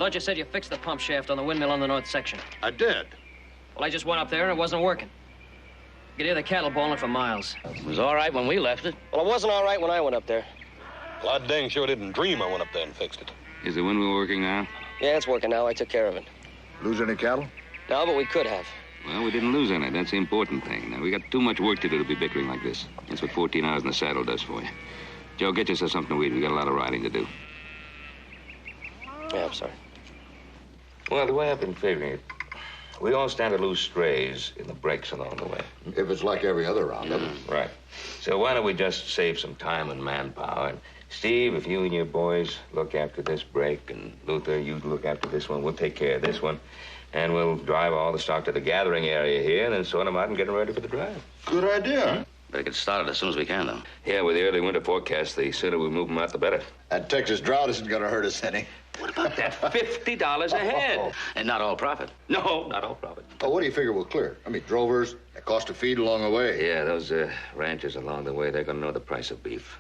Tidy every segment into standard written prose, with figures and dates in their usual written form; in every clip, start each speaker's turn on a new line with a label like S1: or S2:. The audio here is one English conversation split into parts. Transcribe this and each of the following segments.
S1: thought you said you fixed the pump shaft on the windmill on the north section.
S2: I did.
S1: Well, I just went up there and it wasn't working. You could hear the cattle bawling for miles.
S3: It was all right when we left it.
S4: Well, it wasn't all right when I went up there.
S2: Well, I dang sure didn't dream I went up there and fixed it.
S5: Is the windmill working now?
S4: Yeah, it's working now. I took care of it.
S6: Lose any cattle?
S4: No, but we could have.
S5: Well, we didn't lose any. That's the important thing. Now, we got too much work to do to be bickering like this. That's what 14 hours in the saddle does for you. Joe, get yourself something to eat. We got a lot of riding to do.
S4: Yeah, I'm sorry.
S7: Well, the way I've been figuring it, we all stand to lose strays in the breaks along the way.
S6: If it's like every other roundup.
S7: Right. So why don't we just save some time and manpower? And Steve, if you and your boys look after this break, and Luther, you look after this one, we'll take care of this one. And we'll drive all the stock to the gathering area here and then sort them out and get them ready for the drive.
S6: Good idea.
S3: Better get started as soon as we can, though.
S7: Yeah, with the early winter forecast, the sooner we move them out, the better.
S6: That Texas drought isn't going to hurt us any.
S7: What about that $50 a head?
S3: And not all profit.
S7: No, not all profit.
S6: Oh, what do you figure we'll clear? I mean, drovers, the cost of feed along the way.
S7: Yeah, those ranchers along the way, they're going to know the price of beef.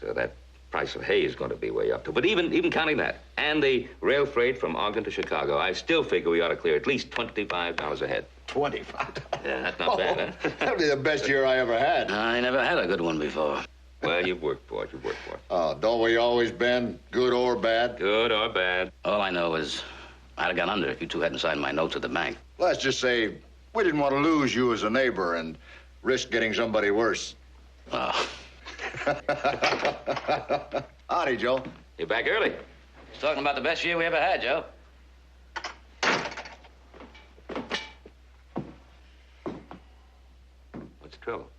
S7: So that price of hay is going to be way up too. But even counting that, and the rail freight from Ogden to Chicago, I still figure we ought to clear at least $25 a head.
S6: 25.
S7: Yeah, that's not bad, huh?
S6: That'll be the best year I ever had.
S3: I never had a good one before.
S7: Well, you've worked for it. You've worked for it.
S6: Oh, don't we always, Ben? Good or bad?
S7: Good or bad.
S3: All I know is I'd have gone under if you two hadn't signed my notes at the bank.
S6: Let's just say we didn't want to lose you as a neighbor and risk getting somebody worse.
S3: Oh.
S6: Howdy, Joe.
S7: You're back early.
S3: He's talking about the best year we ever had, Joe.
S7: What's the trouble?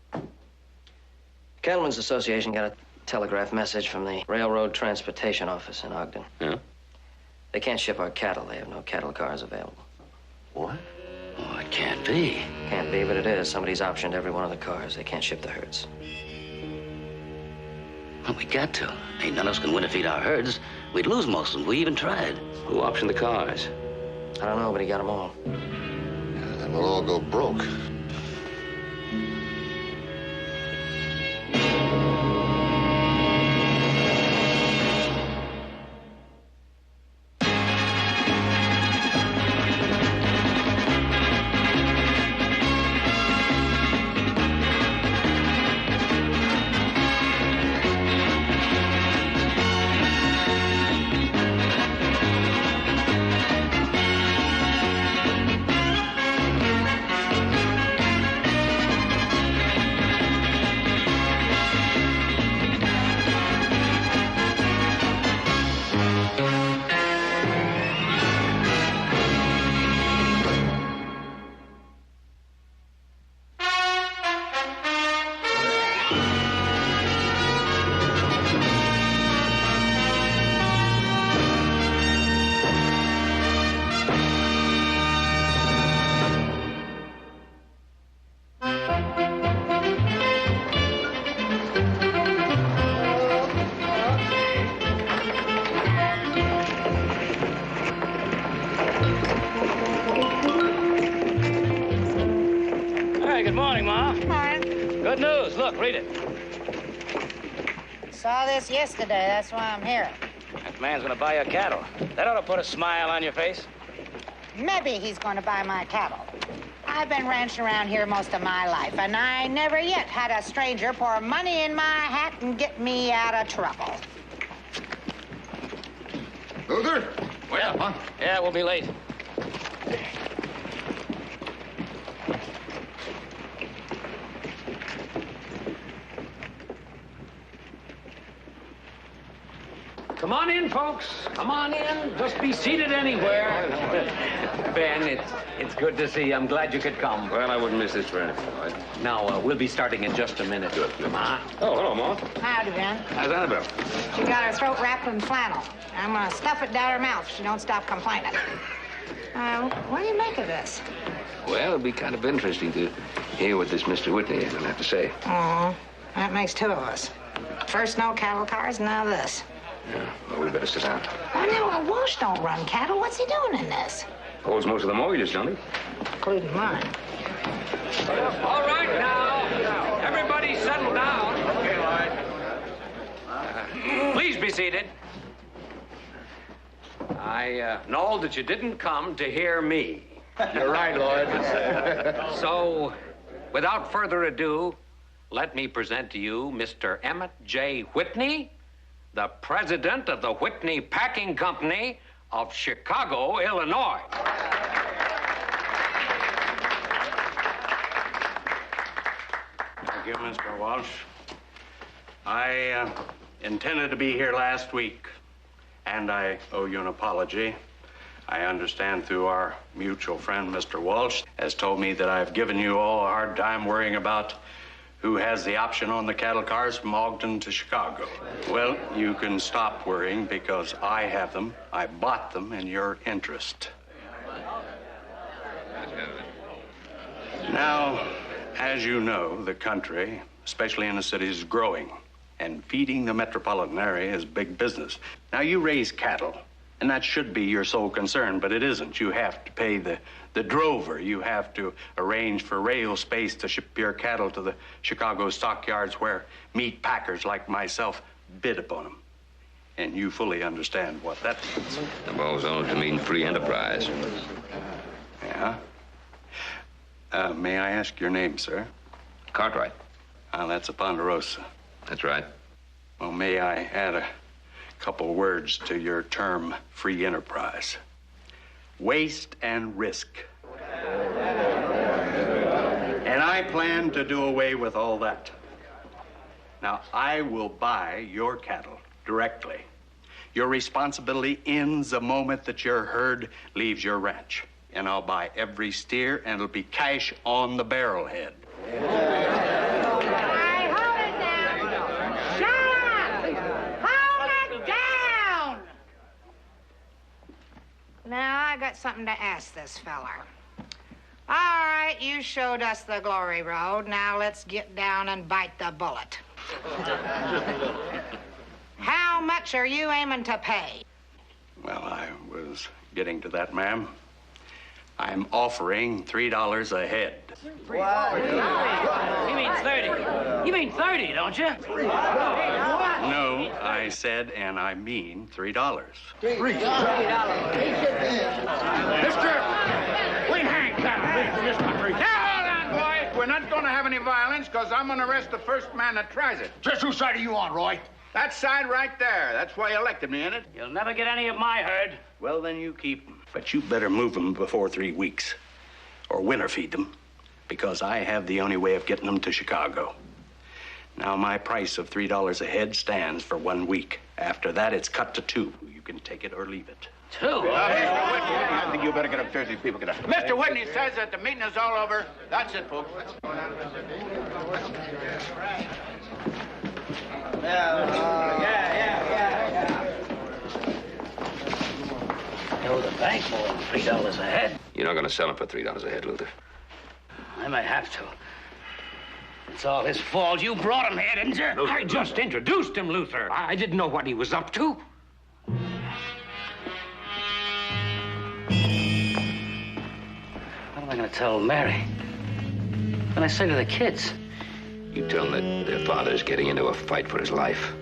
S1: Cattlemen's Association got a telegraph message from the Railroad Transportation Office in Ogden.
S7: Yeah?
S1: They can't ship our cattle. They have no cattle cars available.
S7: What?
S3: Oh, it can't be.
S1: Can't be, but it is. Somebody's optioned every one of the cars. They can't ship the herds.
S3: Well, we got to. Ain't none of us can win to feed our herds. We'd lose most of them. We even tried.
S7: Who optioned the cars?
S1: I don't know, but he got them all.
S6: And we'll all go broke.
S8: Yesterday, that's why I'm here.
S3: That man's gonna buy your cattle. That ought to put a smile on your face.
S8: Maybe he's going to buy my cattle. I've been ranching around here most of my life, and I never yet had a stranger pour money in my hat and get me out of trouble.
S6: Luther?
S3: Way up, huh? Yeah, we'll be late.
S9: Come on in, folks. Come on in. Just be seated anywhere. Ben, it's good to see you. I'm glad you could come.
S7: Well, I wouldn't miss this for anything, all right?
S9: Now, we'll be starting in just a minute.
S7: Good.
S9: Ma?
S7: Oh, hello, Ma.
S8: Howdy, Ben.
S7: How's Annabelle?
S8: She got her throat wrapped in flannel. I'm going to stuff it down her mouth if she don't stop complaining. What do you make of this?
S7: Well, it'd be kind of interesting to hear what this Mr. Whitney is going to have to say.
S8: Oh, that makes two of us. First no cattle cars, and now this.
S7: Yeah, well, we better sit down.
S8: I know, Walsh don't run cattle. What's he doing in this?
S7: Holds most of the mortgages, don't he?
S8: Including mine.
S9: All right, now. Everybody settle down. Okay, Lloyd. Please be seated. I know that you didn't come to hear me.
S10: You're right, Lloyd.
S9: So, without further ado, let me present to you Mr. Emit J. Whitney, the president of the Whitney Packing Company of Chicago, Illinois.
S11: Thank you, Mr. Walsh. I intended to be here last week, and I owe you an apology. I understand through our mutual friend, Mr. Walsh, has told me that I've given you all a hard time worrying about who has the option on the cattle cars from Ogden to Chicago. Well, you can stop worrying because I have them. I bought them in your interest. Now, as you know, the country, especially in the cities, is growing, and feeding the metropolitan area is big business. Now, you raise cattle, and that should be your sole concern, but it isn't. You have to pay the drover. You have to arrange for rail space to ship your cattle to the Chicago stockyards where meat packers like myself bid upon them. And you fully understand what that means.
S5: I've always owned to mean free enterprise.
S11: Yeah? May I ask your name, sir?
S5: Cartwright.
S11: That's a Ponderosa.
S5: That's right.
S11: Well, may I add a couple words to your term, free enterprise? Waste and risk. And I plan to do away with all that. Now, I will buy your cattle directly. Your responsibility ends the moment that your herd leaves your ranch. And I'll buy every steer, and it'll be cash on the barrel head.
S8: Now, I got something to ask this feller. All right, you showed us the glory road. Now let's get down and bite the bullet. How much are you aiming to pay?
S11: Well, I was getting to that, ma'am. I'm offering $3 a head.
S1: You mean 30. You mean 30, don't you?
S11: No, I said, and I mean $3.
S10: Mister, we hang cattle in this country. Now, hold on, boys. We're not going to have any violence because I'm going to arrest the first man that tries it.
S6: Just whose side are you on, Roy?
S10: That side right there. That's why you elected me, ain't it?
S1: You'll never get any of my herd.
S11: Well, then you keep them. But you better move them before 3 weeks. Or winter feed them. Because I have the only way of getting them to Chicago. Now, my price of $3 a head stands for 1 week. After that, it's cut to 2. You can take it or leave it.
S1: 2?
S10: Mr. Whitney, I think you better get upstairs. These people get up. Mr. Whitney says that the meeting is all over. That's it, folks.
S1: Yo, the bank more than $3 a head.
S5: You're not going to sell him for $3 a head, Luther.
S1: I might have to. It's all his fault. You brought him here, didn't you?
S9: I just introduced him, Luther. I didn't know what he was up to.
S1: What am I going to tell Mary? What can I say to the kids?
S5: You tell them that their father's getting into a fight for his life,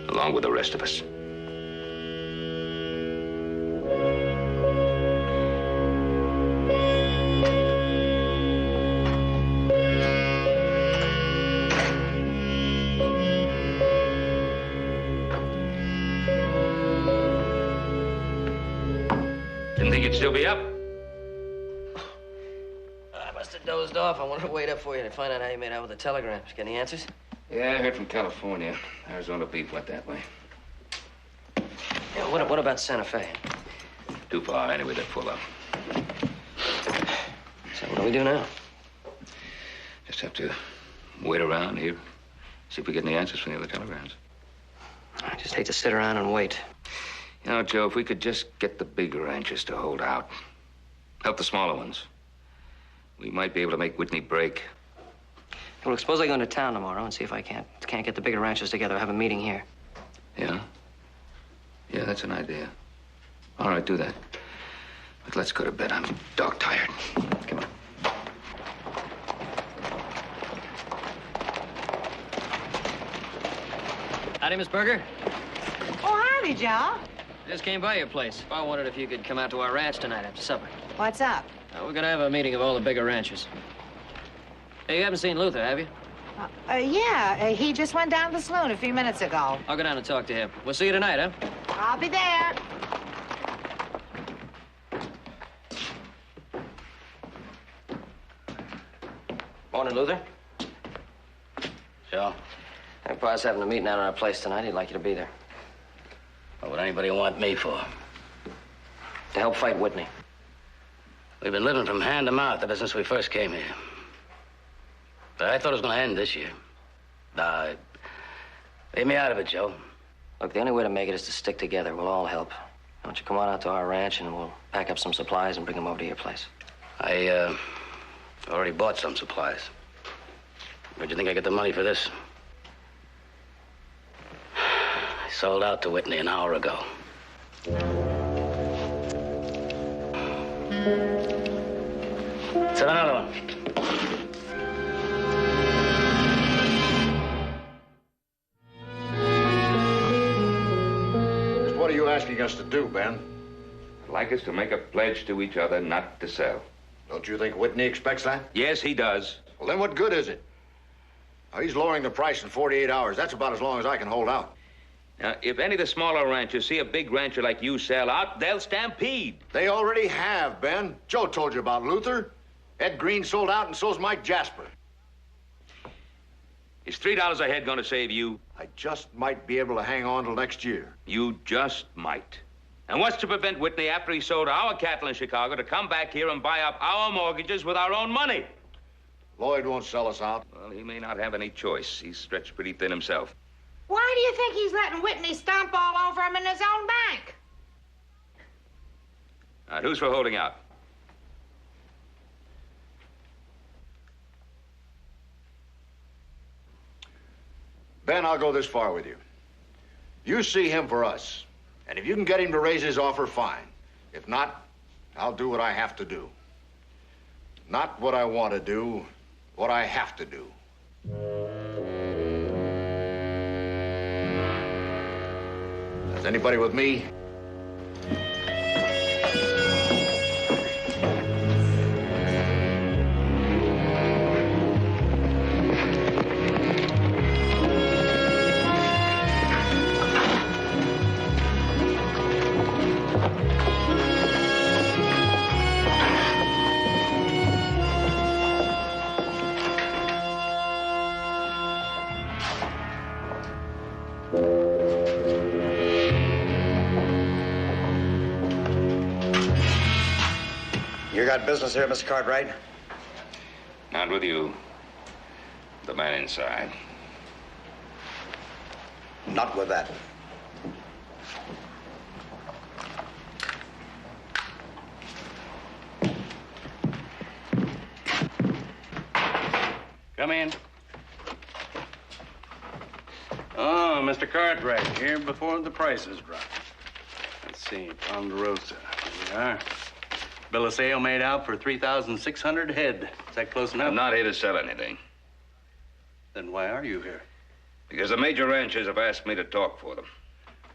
S5: along with the rest of us.
S9: Didn't think you'd still be up.
S4: I must have dozed off. I wanted to wait up for you to find out how you made out with the telegrams. Get any answers?
S5: Yeah, I heard from California. Arizona beef went that way.
S4: Yeah, what about Santa Fe?
S5: Too far, anyway, they're full up.
S4: So what do we do now?
S5: Just have to wait around here, see if we get any answers from the other telegrams.
S4: I just hate to sit around and wait.
S5: You know, Joe, if we could just get the big ranchers to hold out, help the smaller ones, we might be able to make Whitney break.
S4: Well, suppose I go into town tomorrow and see if I can't get the bigger ranchers together, have a meeting here.
S5: Yeah? Yeah, that's an idea. All right, do that. But let's go to bed. I'm dog tired. Come on.
S1: Howdy, Miss Berger.
S8: Oh, howdy, Joe.
S4: Just came by your place. I wondered if you could come out to our ranch tonight after supper.
S8: What's up?
S4: We're gonna have a meeting of all the bigger ranchers. Hey, you haven't seen Luther, have you?
S8: Yeah, he just went down to the saloon a few minutes ago.
S4: I'll go down and talk to him. We'll see you tonight, huh?
S8: I'll be there.
S4: Morning, Luther.
S3: Joe,
S4: Pa's having a meeting out at our place tonight. He'd like you to be there.
S3: what would anybody want me for?
S4: To help fight Whitney.
S3: We've been living from hand to mouth ever since we first came here. But I thought it was going to end this year. Nah, leave me out of it, Joe.
S4: Look, the only way to make it is to stick together. We'll all help. Why don't you come on out to our ranch and we'll pack up some supplies and bring them over to your place.
S3: I already bought some supplies. Where'd you think I get the money for this? I sold out to Whitney an hour ago. Set another one.
S6: What are you asking us to do, Ben?
S7: I'd like us to make a pledge to each other not to sell.
S6: Don't you think Whitney expects that?
S7: Yes, he does.
S6: Well, then what good is it? Now, he's lowering the price in 48 hours. That's about as long as I can hold out.
S7: Now, if any of the smaller ranchers see a big rancher like you sell out, they'll stampede.
S6: They already have, Ben. Joe told you about Luther. Ed Green sold out, and so's Mike Jasper.
S7: Is $3 a head going to save you?
S6: I just might be able to hang on till next year.
S7: You just might. And what's to prevent Whitney, after he sold our cattle in Chicago, to come back here and buy up our mortgages with our own money?
S6: Lloyd won't sell us out.
S7: Well, he may not have any choice. He's stretched pretty thin himself.
S8: Why do you think he's letting Whitney stomp all over him in his own bank?
S7: All right, who's for holding out?
S6: Ben, I'll go this far with you. You see him for us. And if you can get him to raise his offer, fine. If not, I'll do what I have to do. Not what I want to do, what I have to do. Is anybody with me?
S12: You got business here, Mr. Cartwright?
S7: Not with you. The man inside.
S12: Not with that.
S11: Come in. Oh, Mr. Cartwright, here before the prices drop. Let's see, Ponderosa. Here we are. Bill of sale made out for 3,600 head. Is that close enough?
S7: I'm not here to sell anything.
S11: Then why are you here?
S7: Because the major ranchers have asked me to talk for them.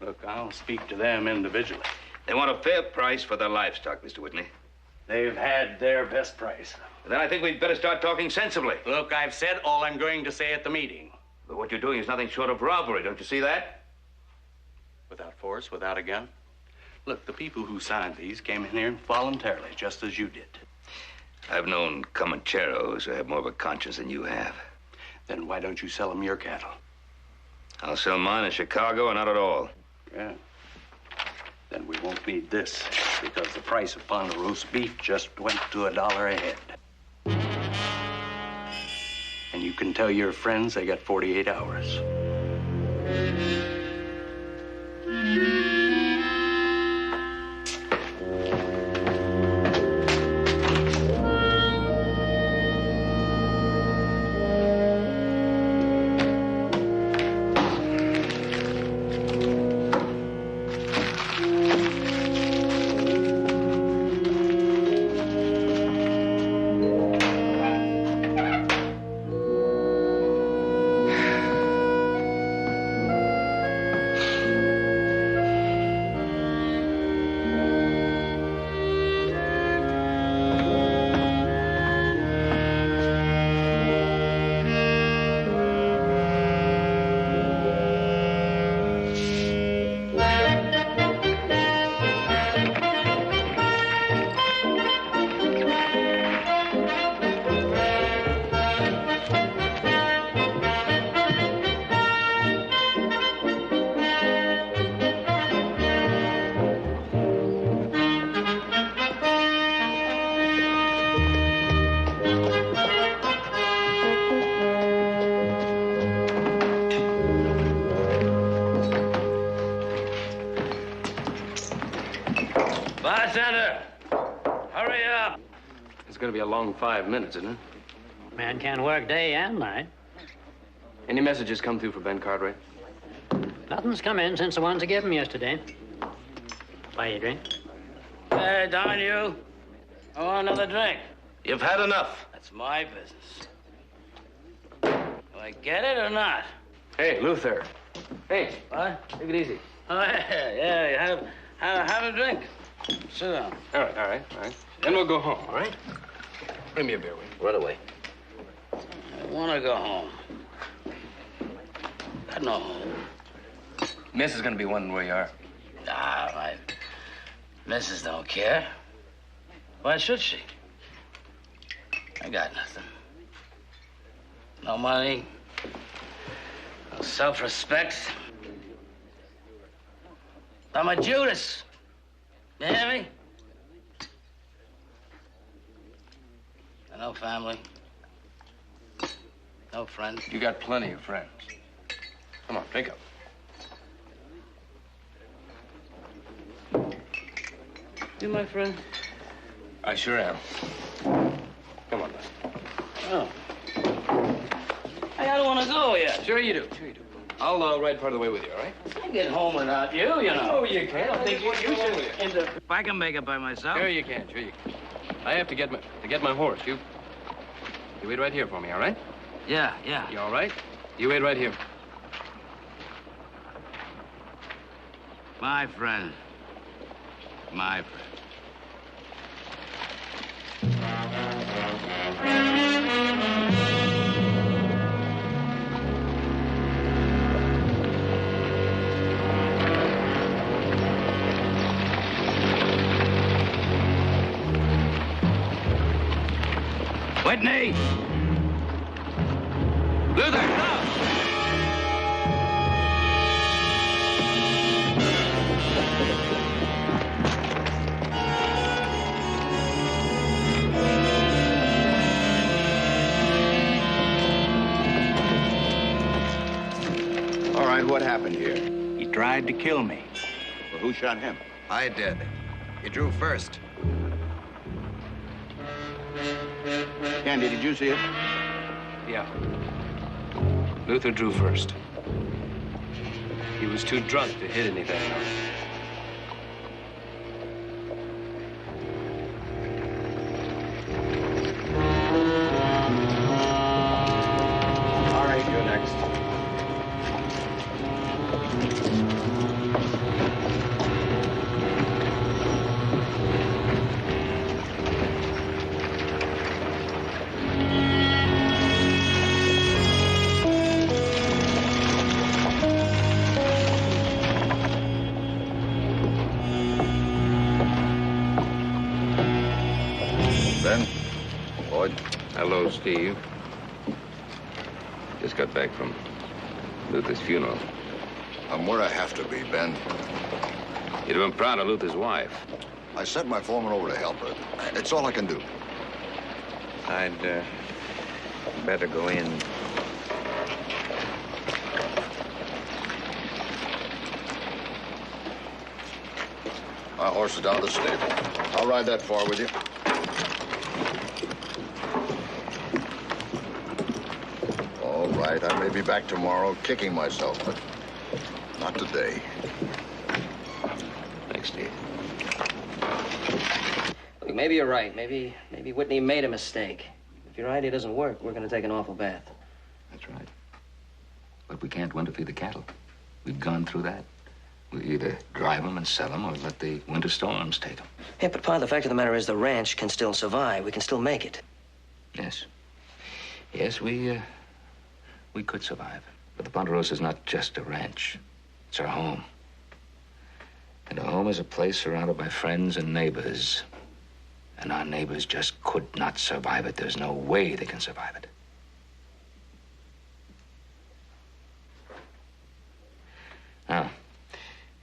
S11: Look, I'll speak to them individually.
S7: They want a fair price for their livestock, Mr. Whitney.
S11: They've had their best price.
S7: Then I think we'd better start talking sensibly.
S11: Look, I've said all I'm going to say at the meeting.
S7: But what you're doing is nothing short of robbery, don't you see that?
S11: Without force, without a gun. Look, the people who signed these came in here voluntarily, just as you did.
S7: I've known Comancheros who have more of a conscience than you have.
S11: Then why don't you sell them your cattle?
S7: I'll sell mine in Chicago or not at all.
S11: Yeah. Then we won't need this, because the price of Ponderosa beef just went to $1 a head. And you can tell your friends they got 48 hours.
S3: Bartender, hurry up.
S13: It's going to be a long 5 minutes, isn't it?
S14: Man can work day and night.
S13: Any messages come through for Ben Cartwright?
S14: Nothing's come in since the ones I gave him yesterday. Buy you a drink?
S3: Hey, darn you. I want another drink. You've had enough. That's my business. Do I get it or not?
S13: Hey, Luther.
S3: Hey, what?
S13: Take it easy.
S3: Oh, yeah. Have a drink. Sit down.
S13: All right. Then we'll go home, all right? Bring me a beer, will you?
S3: Right away. I want to go home. Got no home.
S13: Miss is going to be wondering where you are.
S3: Nah, my missus don't care. Why should she? I got nothing. No money. No self-respect. I'm a Judas. You hear me? No family. No friends.
S13: You got plenty of friends. Come on, drink up.
S3: You my friend?
S13: I sure am. Come on, Les.
S3: Oh. I don't want to go yet.
S13: Sure you do. I'll ride part of the way with you, all right?
S3: I can't get home without you know.
S13: Oh, you can. I think you should.
S3: If I can make it by myself.
S13: Sure you can. I have to get my horse. You wait right here for me, all right?
S3: Yeah.
S13: You all right? You wait right here.
S3: My friend. My friend. Whitney! Luther!
S6: All right, what happened here?
S10: He tried to kill me.
S6: Well, who shot him?
S12: I did. He drew first.
S6: Candy, did you see it?
S13: Yeah. Luther drew first. He was too drunk to hit anything.
S12: All right, you're next.
S6: Ben? Lloyd?
S5: Hello, Steve. Just got back from Luther's funeral.
S6: I'm where I have to be, Ben.
S5: You'd have been proud of Luther's wife.
S6: I sent my foreman over to help her. It's all I can do.
S10: I'd better go in.
S6: My horse is down to the stable. I'll ride that far with you. All right, I may be back tomorrow kicking myself, but not today.
S5: Thanks, Steve.
S4: Look, maybe you're right. Maybe Whitney made a mistake. If your idea doesn't work, we're going to take an awful bath.
S5: That's right. But we can't winter feed the cattle. We've gone through that. We either drive them and sell them or let the winter storms take them.
S4: Yeah, but Pa, the fact of the matter is the ranch can still survive. We can still make it.
S5: Yes. Yes, we could survive. But the Ponderosa's not just a ranch. It's our home. And our home is a place surrounded by friends and neighbors. And our neighbors just could not survive it. There's no way they can survive it. Now,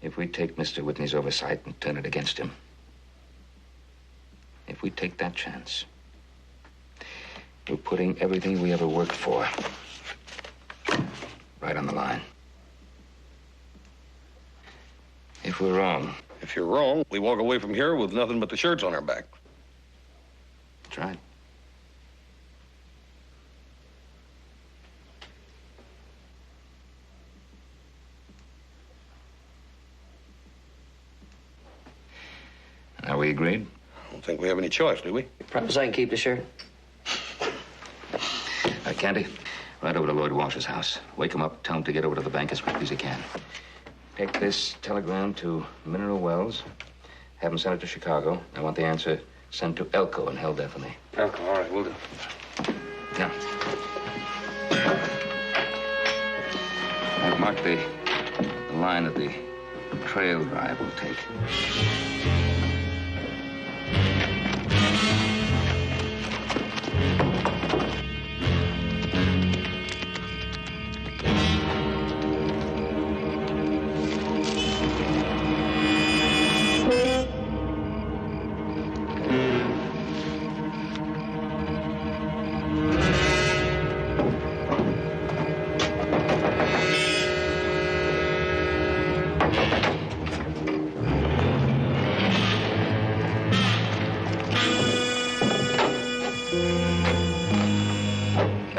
S5: if we take Mr. Whitney's oversight and turn it against him, if we take that chance, we're putting everything we ever worked for right on the line. If we're wrong,
S2: If you're wrong, we walk away from here with nothing but the shirts on our back.
S5: That's right. Are we agreed?
S2: I don't think we have any choice, do we?
S4: Promise I can keep the shirt?
S5: Candy, ride over to Lloyd Walsh's house. Wake him up, tell him to get over to the bank as quickly as he can. Take this telegram to Mineral Wells. Have him send it to Chicago. I want the answer sent to Elko and held there for me.
S2: Elko, all right, we'll do.
S5: Now, I've marked the line of the trail drive we'll take.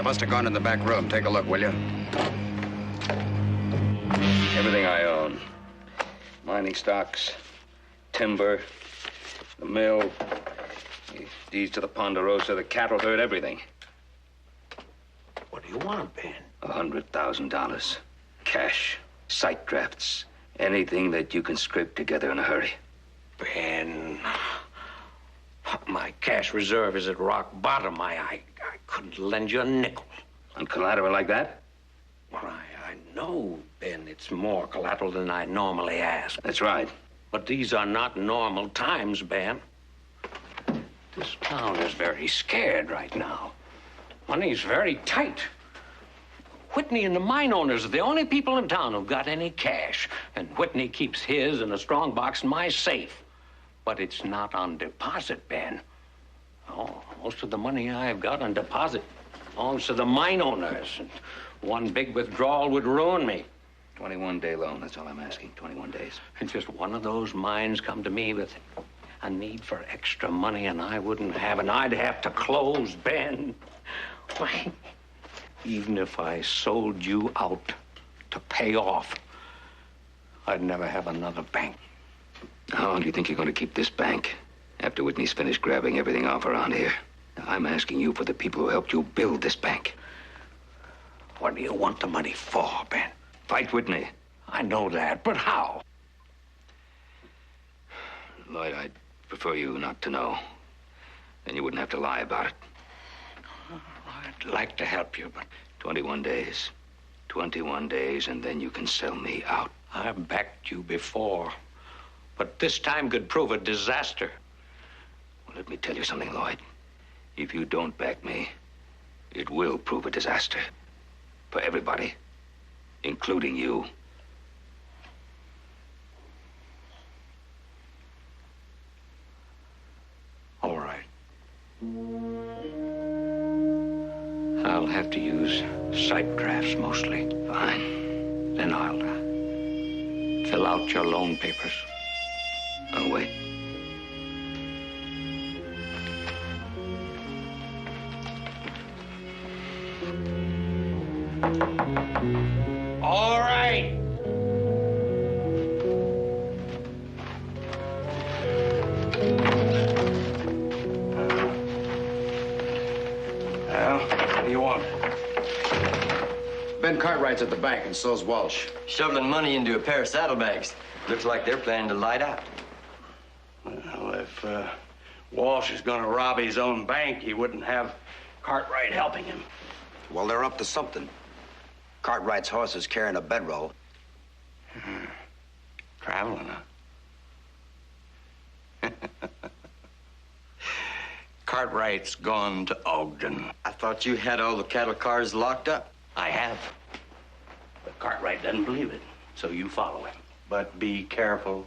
S12: Must have gone in the back room. Take a look, will you?
S5: Everything I own. Mining stocks, timber, the mill, the deeds to the Ponderosa, the cattle herd, everything.
S9: What do you want, Ben?
S5: $100,000. Cash, sight drafts, anything that you can scrape together in a hurry.
S9: Ben, my cash reserve is at rock bottom. I couldn't lend you a nickel.
S5: On collateral like that?
S9: Well, I know, Ben, it's more collateral than I normally ask.
S5: That's right.
S9: But these are not normal times, Ben. This town is very scared right now. Money's very tight. Whitney and the mine owners are the only people in town who've got any cash. And Whitney keeps his in a strong box in my safe. But it's not on deposit, Ben. Oh, most of the money I've got on deposit belongs to the mine owners. And one big withdrawal would ruin me.
S5: 21-day loan, that's all I'm asking, 21 days.
S9: And just one of those mines come to me with a need for extra money, and I wouldn't have, and I'd have to close, Ben. Why, even if I sold you out to pay off, I'd never have another bank.
S5: How long do you think you're going to keep this bank after Whitney's finished grabbing everything off around here? Now, I'm asking you for the people who helped you build this bank.
S9: What do you want the money for, Ben?
S5: Fight Whitney.
S9: I know that, but how?
S5: Lloyd, I'd prefer you not to know. Then you wouldn't have to lie about it.
S9: I'd like to help you, but...
S5: 21 days. 21 days, and then you can sell me out.
S9: I've backed you before, but this time could prove a disaster.
S5: Well, let me tell you something, Lloyd. If you don't back me, it will prove a disaster. For everybody, including you.
S9: All right. I'll have to use sight drafts mostly.
S5: Fine.
S9: Then I'll fill out your loan papers.
S5: I'll wait.
S9: All right.
S10: Well, what do you want?
S12: Ben Cartwright's at the bank, and so's Walsh.
S15: Shoveling money into a pair of saddlebags. Looks like they're planning to light out.
S11: Well, if Walsh is going to rob his own bank, he wouldn't have Cartwright helping him.
S12: Well, they're up to something. Cartwright's horse is carrying a bedroll.
S11: Traveling, huh? Cartwright's gone to Ogden.
S15: I thought you had all the cattle cars locked up.
S11: I have. But Cartwright doesn't believe it, so you follow him. But be careful.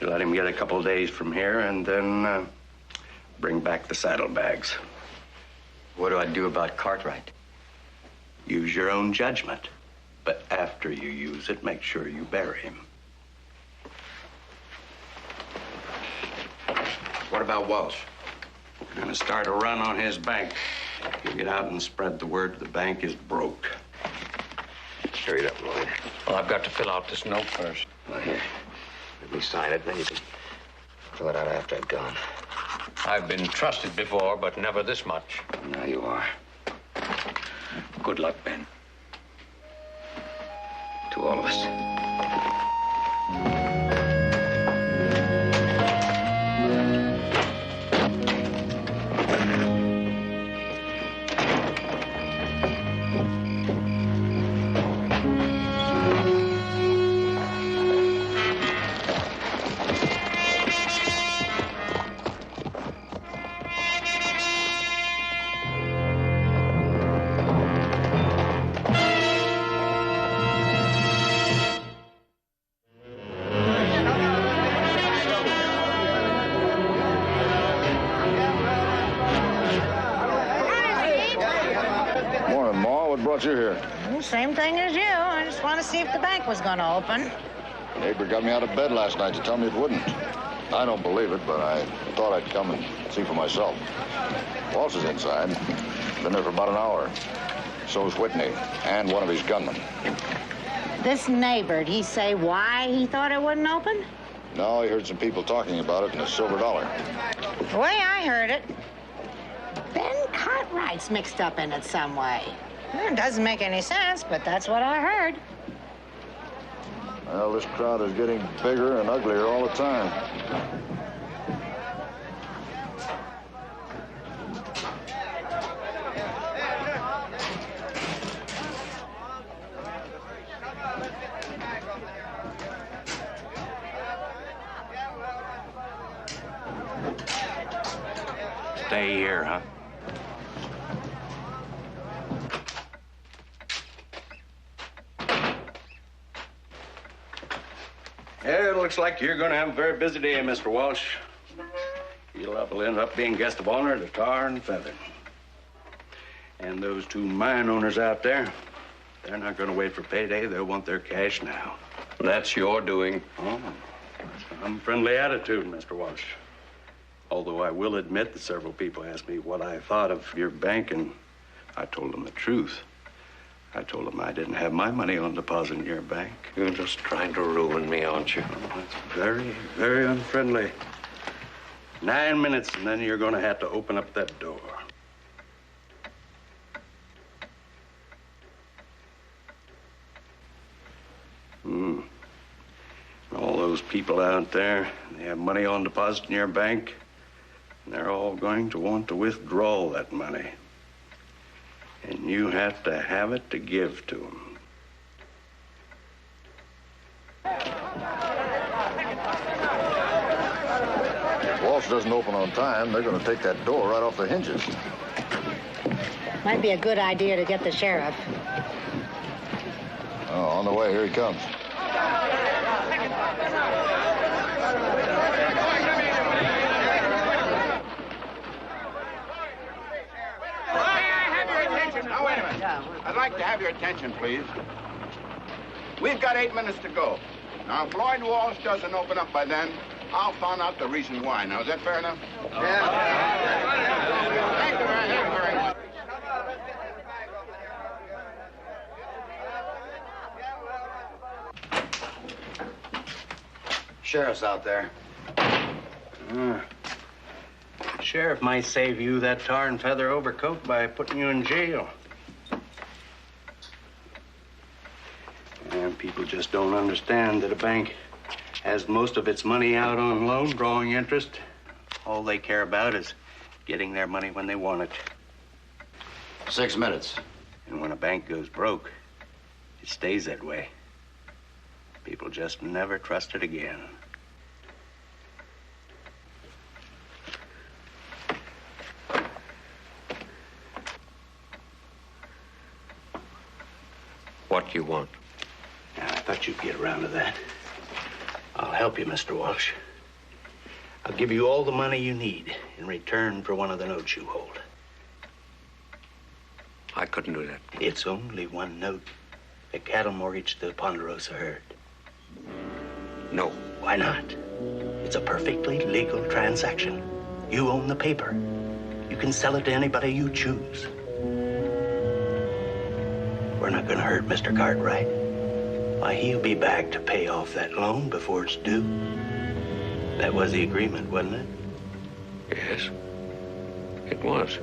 S11: You let him get a couple days from here, and then bring back the saddlebags.
S15: What do I do about Cartwright?
S11: Use your own judgment. But after you use it, make sure you bury him.
S12: What about Walsh?
S11: We're gonna start a run on his bank. You get out and spread the word the bank is broke.
S7: Hurry it up, Lloyd.
S9: Well, I've got to fill out this note first.
S7: Well, here. Let me sign it, then you can fill it out after I've gone.
S9: I've been trusted before, but never this much.
S7: Now you are.
S9: Good luck, Ben.
S7: To all of us.
S6: Morning, Ma. What brought you here?
S8: Well, same thing as you. I just want to see if the bank was going to open.
S6: Neighbor got me out of bed last night to tell me it wouldn't. I don't believe it, but I thought I'd come and see for myself. Walsh is inside. Been there for about an hour. So's Whitney and one of his gunmen.
S8: This neighbor, did he say why he thought it wouldn't open?
S6: No, he heard some people talking about it and a silver dollar.
S8: The way I heard it, Ben Cartwright's mixed up in it some way. It doesn't make any sense, but that's what I heard.
S6: Well, this crowd is getting bigger and uglier all the time.
S11: Stay here, huh? Yeah, it looks like you're going to have a very busy day, Mr. Walsh. You'll end up being guest of honor to Tar and Feather. And those two mine owners out there, they're not going to wait for payday. They'll want their cash now.
S9: That's your doing.
S11: Oh, that's an unfriendly attitude, Mr. Walsh. Although I will admit that several people asked me what I thought of your bank, and I told them the truth. I told them I didn't have my money on deposit in your bank.
S9: You're just trying to ruin me, aren't you?
S11: Oh, that's very, very unfriendly. 9 minutes, and then you're going to have to open up that door. All those people out there, they have money on deposit in your bank, and they're all going to want to withdraw that money. And you have to have it to give to them.
S6: If Walsh doesn't open on time, they're going to take that door right off the hinges.
S8: Might be a good idea to get the sheriff.
S6: Oh, on the way, here he comes.
S10: Now, wait a minute. I'd like to have your attention, please. We've got 8 minutes to go. Now, if Lloyd Walsh doesn't open up by then, I'll find out the reason why. Now, is that fair enough? Yeah. Thank you very much.
S12: Sheriff's out there.
S11: Sheriff might save you that tar and feather overcoat by putting you in jail. And people just don't understand that a bank has most of its money out on loan, drawing interest. All they care about is getting their money when they want it.
S12: 6 minutes.
S11: And when a bank goes broke, it stays that way. People just never trust it again.
S9: What do you want?
S11: Now, I thought you'd get around to that. I'll help you, Mr. Walsh. I'll give you all the money you need in return for one of the notes you hold.
S9: I couldn't do that.
S11: It's only one note. A cattle mortgage to the Ponderosa herd.
S9: No.
S11: Why not? It's a perfectly legal transaction.
S16: You own the paper. You can sell it to anybody you choose. We're not gonna hurt Mr. Cartwright. Why, he'll be back to pay off that loan before it's due. That was the agreement, wasn't it?
S7: Yes, it was.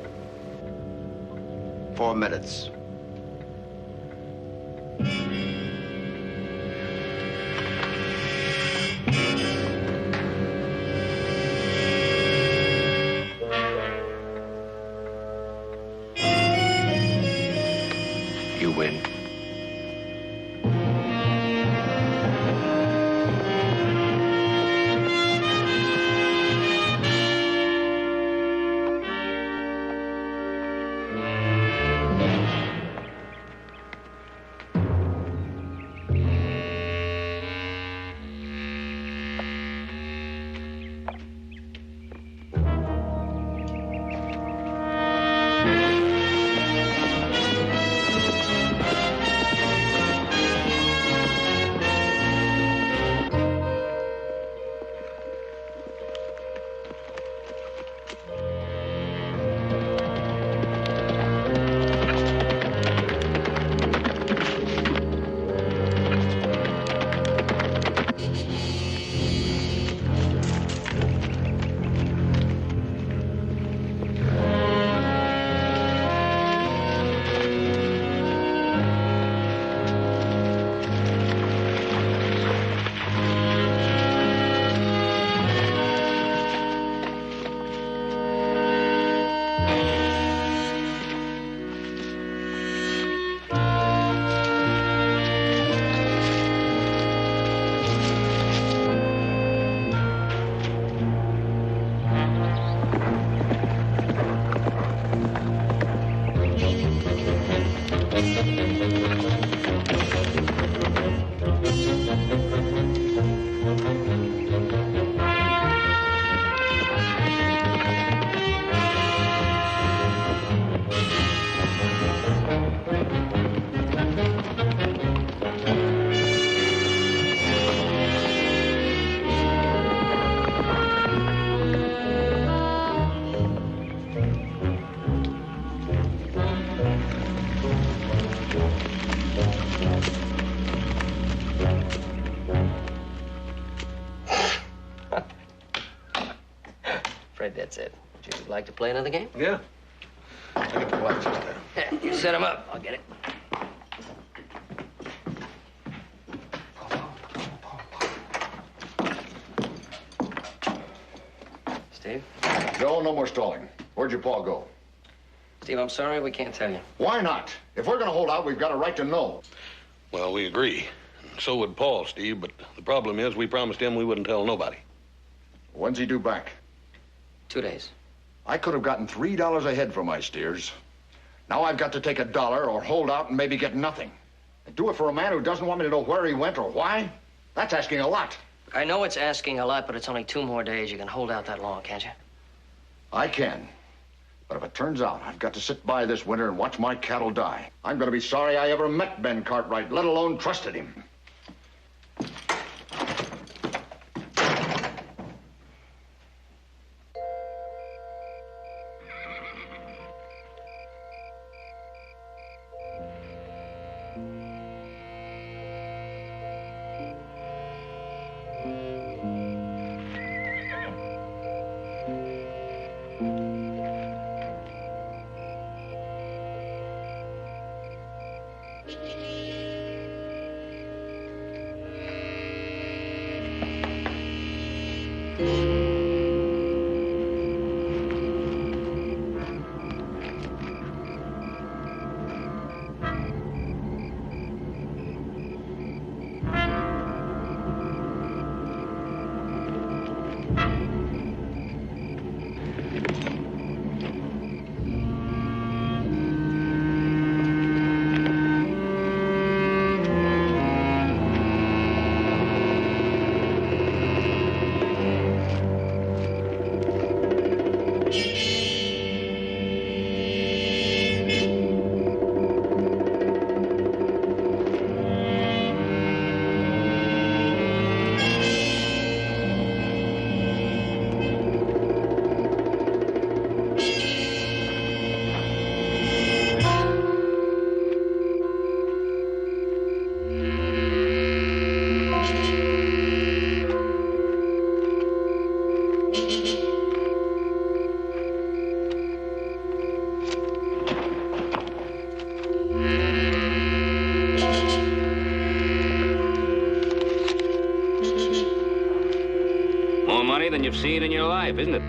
S12: 4 minutes.
S7: You win.
S4: Afraid that's it. Would you like to play another game?
S2: Yeah. I get the blackjack there.
S4: Yeah, you set him up. I'll get it. Steve?
S6: Joe, no more stalling. Where'd your paw go?
S4: Steve, I'm sorry, we can't tell you.
S6: Why not? If we're gonna hold out, we've got a right to know.
S2: Well, we agree. So would Paul, Steve, but the problem is we promised him we wouldn't tell nobody.
S6: When's he due back?
S4: 2 days.
S6: I could have gotten $3 a head for my steers. Now I've got to take $1 or hold out and maybe get nothing. And do it for a man who doesn't want me to know where he went or why? That's asking a lot.
S4: I know it's asking a lot, but it's only 2 more days. You can hold out that long, can't you?
S6: I can. But if it turns out I've got to sit by this winter and watch my cattle die, I'm going to be sorry I ever met Ben Cartwright, let alone trusted him.
S5: money than you've seen in your life, isn't it?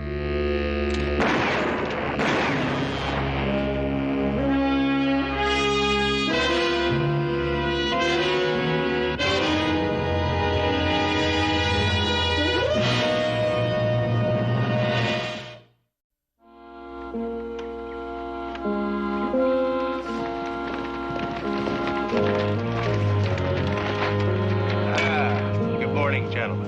S11: Good morning, gentlemen.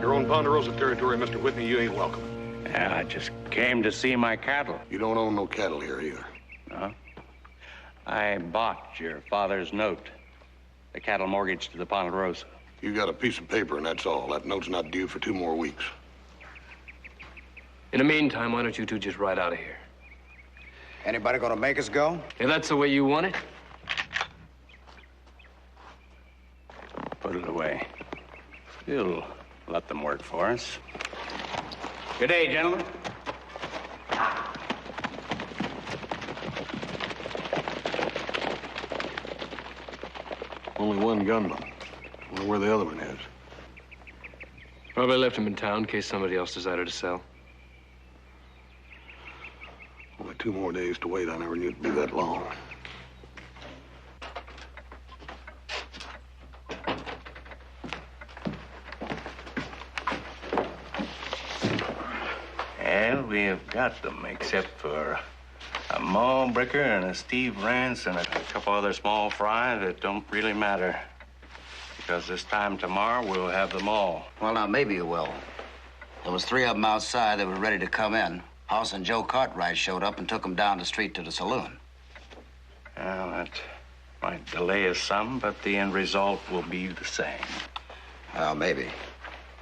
S2: You're on Ponderosa territory, Mr. Whitney. You ain't welcome.
S11: Yeah, I just came to see my cattle.
S2: You don't own no cattle here either.
S11: No? I bought your father's note, the cattle mortgage to the Ponderosa.
S2: You got a piece of paper, and that's all. That note's not due for 2 more weeks.
S13: In the meantime, why don't you two just ride out of here?
S12: Anybody gonna make us go?
S13: If that's the way you want it?
S11: Put it away. You'll let them work for us. Good day, gentlemen.
S2: Only one gunman. Wonder where the other one is.
S13: Probably left him in town in case somebody else decided to sell.
S2: Only 2 more days to wait. I never knew it'd be that long.
S11: And we have got them, except for a Maul Bricker and a Steve Rance and a couple other small fries that don't really matter. Because this time tomorrow, we'll have them all.
S12: Well, now, maybe you will. There was 3 of them outside that were ready to come in. House and Joe Cartwright showed up and took them down the street to the saloon.
S11: Well, that might delay us some, but the end result will be the same.
S12: Well, maybe.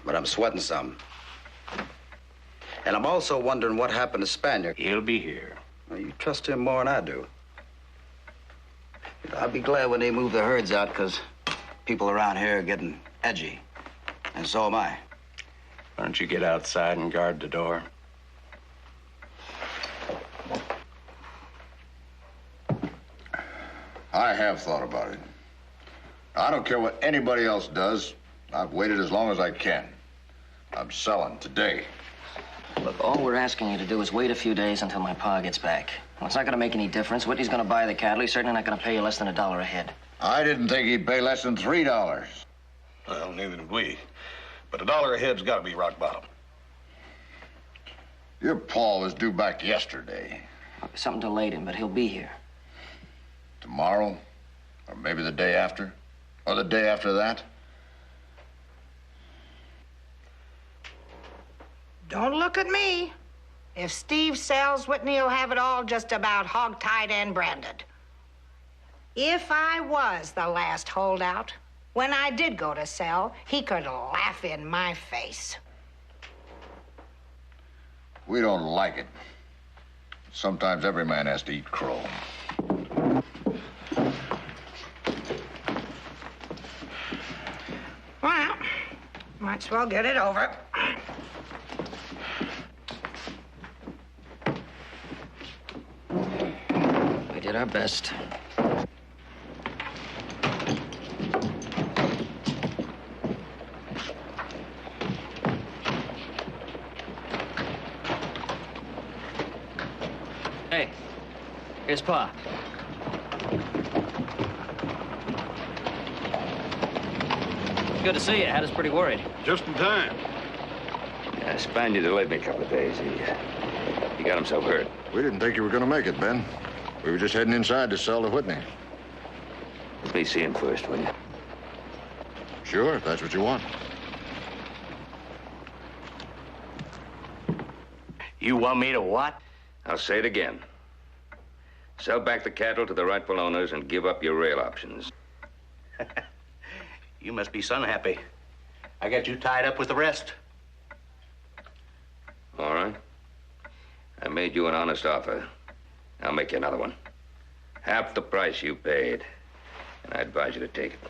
S12: But I'm sweating some. And I'm also wondering what happened to Spaniard.
S11: He'll be here.
S12: Well, you trust him more than I do. I'll be glad when they move the herds out, because people around here are getting edgy. And so am I.
S11: Why don't you get outside and guard the door?
S6: I have thought about it. I don't care what anybody else does. I've waited as long as I can. I'm selling today.
S4: Look, all we're asking you to do is wait a few days until my pa gets back. Well, it's not going to make any difference. Whitney's going to buy the cattle. He's certainly not going to pay you less than $1 a head.
S6: I didn't think he'd pay less than $3.
S2: Well, neither did we. But $1 a head's got to be rock bottom.
S6: Your pa was due back yesterday.
S4: Something delayed him, but he'll be here.
S6: Tomorrow? Or maybe the day after? Or the day after that?
S8: Don't look at me. If Steve sells, Whitney will have it all just about hog-tied and branded. If I was the last holdout, when I did go to sell, he could laugh in my face.
S6: We don't like it. Sometimes every man has to eat crow.
S8: Well, might as well get it over.
S4: We did our best. Hey, here's Pa. Good to see you. Had us pretty worried.
S2: Just in time.
S7: Yeah, Spaniard delayed me a couple of days. He got himself hurt.
S6: We didn't think you were going to make it, Ben. We were just heading inside to sell to Whitney.
S7: Let me see him first, will you?
S6: Sure, if that's what you want.
S11: You want me to what?
S7: I'll say it again. Sell back the cattle to the rightful owners and give up your rail options.
S11: You must be sun happy. I got you tied up with the rest.
S7: All right. I made you an honest offer. I'll make you another one. Half the price you paid. And I advise you to take it.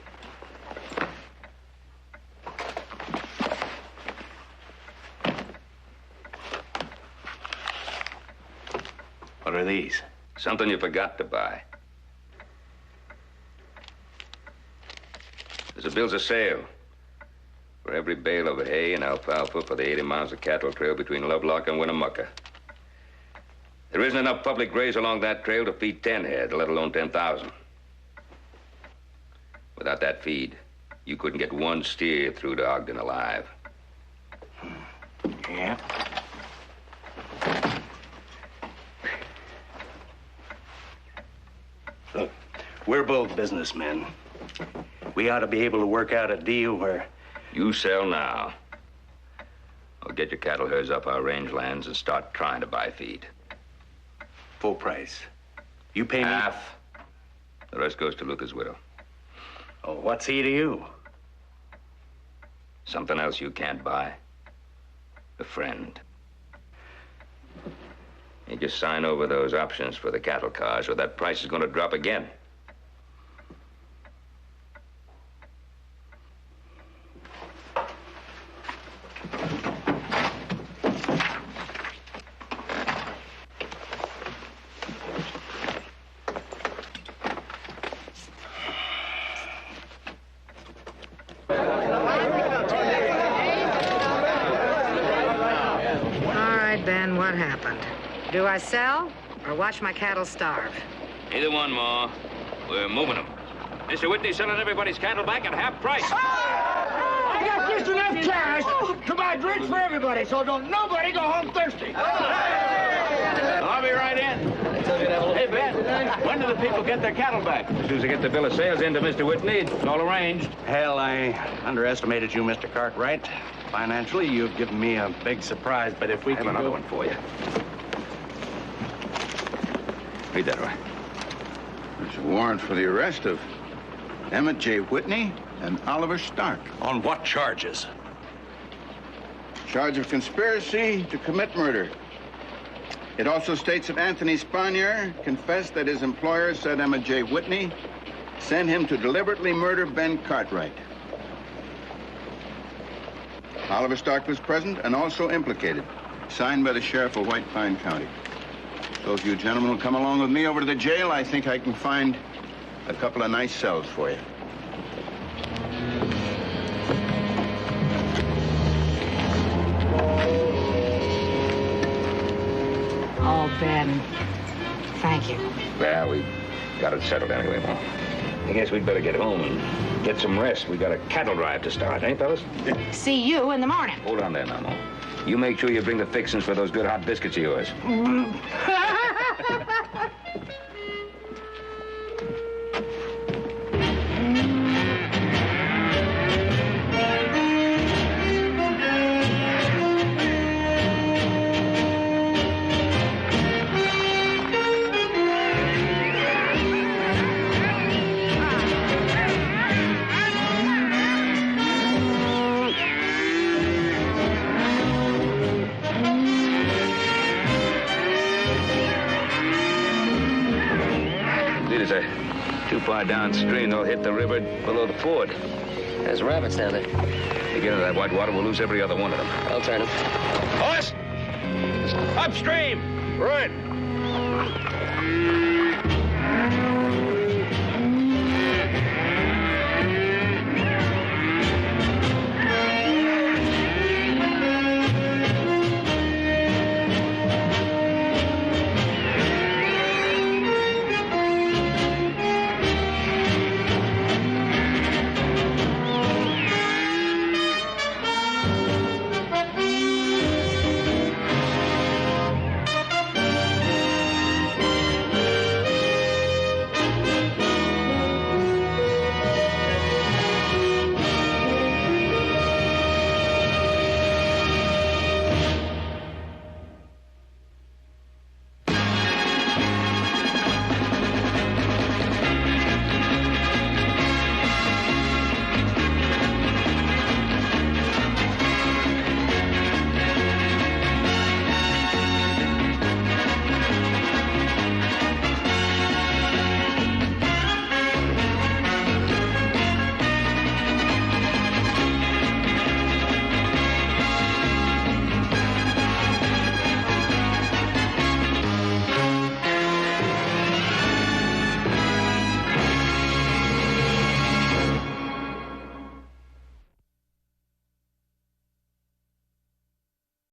S11: What are these?
S7: Something you forgot to buy. There's a bills of sale. for every bale of hay and alfalfa for the 80 miles of cattle trail between Lovelock and Winnemucca. There isn't enough public graze along that trail to feed 10 head, let alone 10,000. Without that feed, you couldn't get one steer through to Ogden alive.
S16: Yeah. Look, we're both businessmen. We ought to be able to work out a deal where...
S7: You sell now. Or get your cattle herds up our rangelands and start trying to buy feed.
S16: Full price. You pay me...
S7: Half. The rest goes to Luther's widow.
S16: Oh, what's he to you?
S7: Something else you can't buy. A friend. You just sign over those options for the cattle cars or that price is going to drop again.
S8: Ben, what happened? Do I sell or watch my cattle starve?
S7: Either one, Ma. We're moving them. Mr. Whitney's selling everybody's cattle back at half price.
S17: I got just enough cash to buy drinks for everybody, so don't nobody go home thirsty.
S16: I'll be right in. Hey, Ben, when do the people get their cattle back?
S7: As soon as I get the bill of sales into Mr. Whitney, it's all arranged.
S16: Hell, I underestimated you, Mr. Cartwright. Financially, you've given me a big surprise, but if we can
S7: I have another
S16: go...
S7: one for you. Read that, Roy.
S10: There's a warrant for the arrest of Emit J. Whitney and Oliver Stark.
S16: On what charges?
S10: Charge of conspiracy to commit murder. It also states that Anthony Spanier confessed that his employer said Emit J. Whitney sent him to deliberately murder Ben Cartwright. Oliver Stark was present and also implicated. Signed by the sheriff of White Pine County. So if you gentlemen will come along with me over to the jail, I think I can find a couple of nice cells for you.
S8: Oh, Ben. Thank you.
S7: Well, we got it settled anyway, Ma. I guess we'd better get home and get some rest. We got a cattle drive to start, eh, fellas?
S8: See you in the morning.
S7: Hold on there now, Ma. You make sure you bring the fixings for those good hot biscuits of yours. Too far downstream, they'll hit the river below the ford.
S4: There's rabbits down there.
S7: They get into that white water, we'll lose every other one of them.
S4: I'll turn them.
S7: Horse! Upstream!
S10: Right.